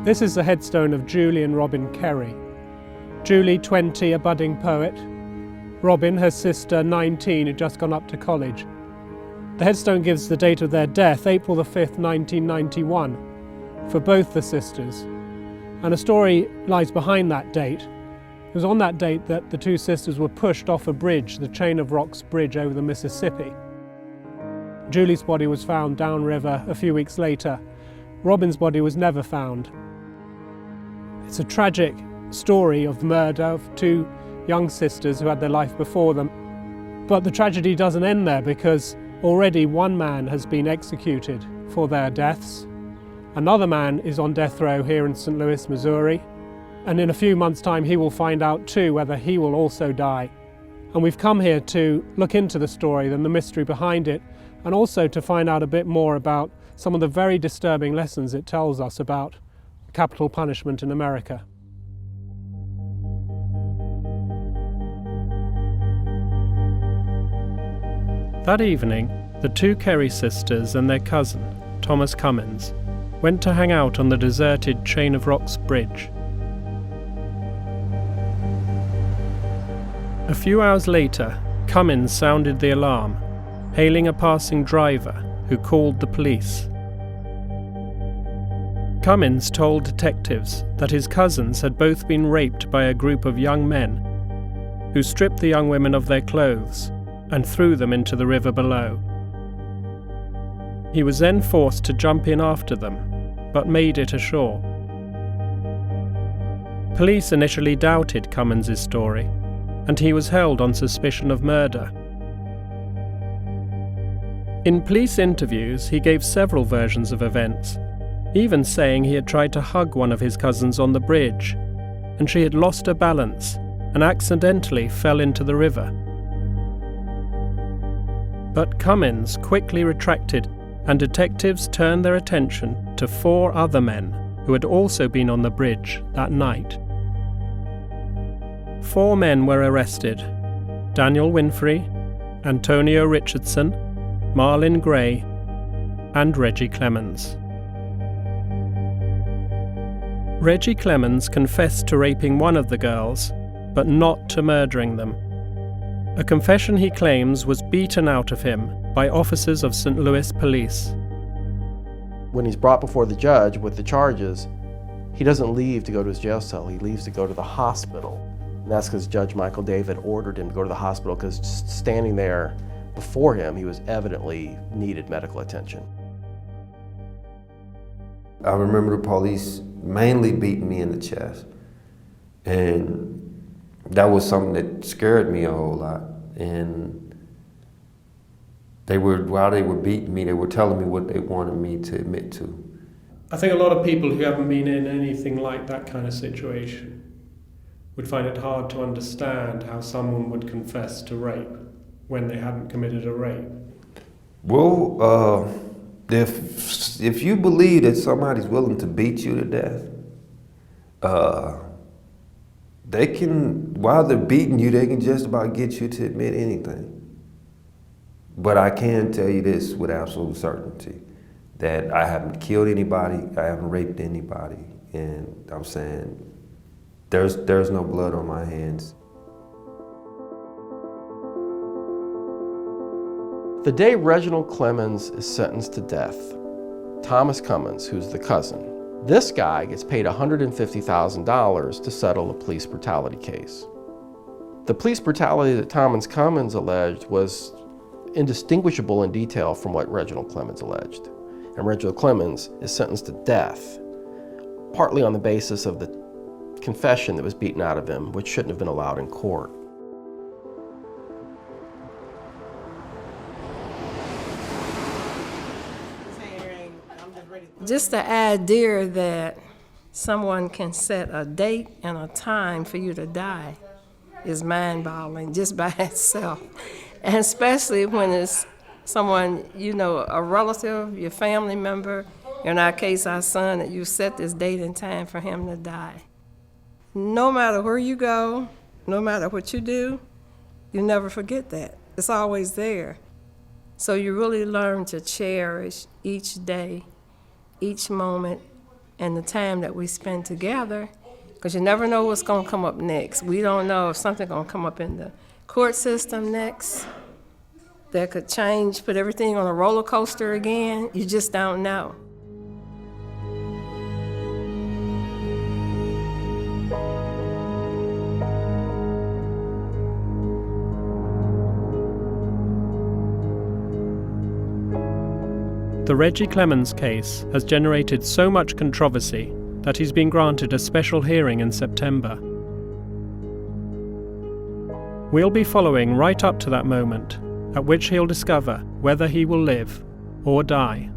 This is the headstone of Julie and Robin Kerry. Julie, 20, a budding poet. Robin, her sister, 19, who'd just gone up to college. The headstone gives the date of their death, April the 5th, 1991, for both the sisters. And a story lies behind that date. It was on that date that the two sisters were pushed off a bridge, the Chain of Rocks bridge over the Mississippi. Julie's body was found downriver a few weeks later. Robin's body was never found. It's a tragic story of the murder of two young sisters who had their life before them. But the tragedy doesn't end there, because already one man has been executed for their deaths. Another man is on death row here in St. Louis, Missouri. And in a few months' time he will find out too whether he will also die. And we've come here to look into the story and the mystery behind it, and also to find out a bit more about some of the very disturbing lessons it tells us about capital punishment in America. That evening, the two Kerry sisters and their cousin, Thomas Clemons, went to hang out on the deserted Chain of Rocks bridge. A few hours later, Clemons sounded the alarm, hailing a passing driver who called the police. Clemons told detectives that his cousins had both been raped by a group of young men who stripped the young women of their clothes and threw them into the river below. He was then forced to jump in after them, but made it ashore. Police initially doubted Clemons' story, and he was held on suspicion of murder. In police interviews, he gave several versions of events, even saying he had tried to hug one of his cousins on the bridge, and she had lost her balance and accidentally fell into the river. But Clemons quickly retracted, and detectives turned their attention to 4 other men who had also been on the bridge that night. 4 men were arrested: Daniel Winfrey, Antonio Richardson, Marlin Gray, and Reggie Clemons. Reggie Clemons confessed to raping one of the girls, but not to murdering them. A confession he claims was beaten out of him by officers of St. Louis police. When he's brought before the judge with the charges, he doesn't leave to go to his jail cell, he leaves to go to the hospital. And that's because Judge Michael David ordered him to go to the hospital, because standing there before him, he was evidently needed medical attention. I remember the police mainly beating me in the chest. And that was something that scared me a whole lot. And while they were beating me, they were telling me what they wanted me to admit to. I think a lot of people who haven't been in anything like that kind of situation would find it hard to understand how someone would confess to rape when they hadn't committed a rape. Well, if you believe that somebody's willing to beat you to death, they can, while they're beating you, they can just about get you to admit anything. But I can tell you this with absolute certainty, that I haven't killed anybody, I haven't raped anybody, and I'm saying there's no blood on my hands. The day Reginald Clemons is sentenced to death, Thomas Clemons, who's the cousin, this guy gets paid $150,000 to settle a police brutality case. The police brutality that Thomas Clemons alleged was indistinguishable in detail from what Reginald Clemons alleged. And Reginald Clemons is sentenced to death, partly on the basis of the confession that was beaten out of him, which shouldn't have been allowed in court. Just the idea that someone can set a date and a time for you to die is mind-boggling just by itself. And especially when it's someone, you know, a relative, your family member, in our case, our son, that you set this date and time for him to die. No matter where you go, no matter what you do, you never forget that. It's always there. So you really learn to cherish each day, each moment, and the time that we spend together, because you never know what's going to come up next. We don't know if something's going to come up in the court system next that could change, put everything on a roller coaster again. You just don't know. The Reggie Clemons case has generated so much controversy that he's been granted a special hearing in September. We'll be following right up to that moment, at which he'll discover whether he will live or die.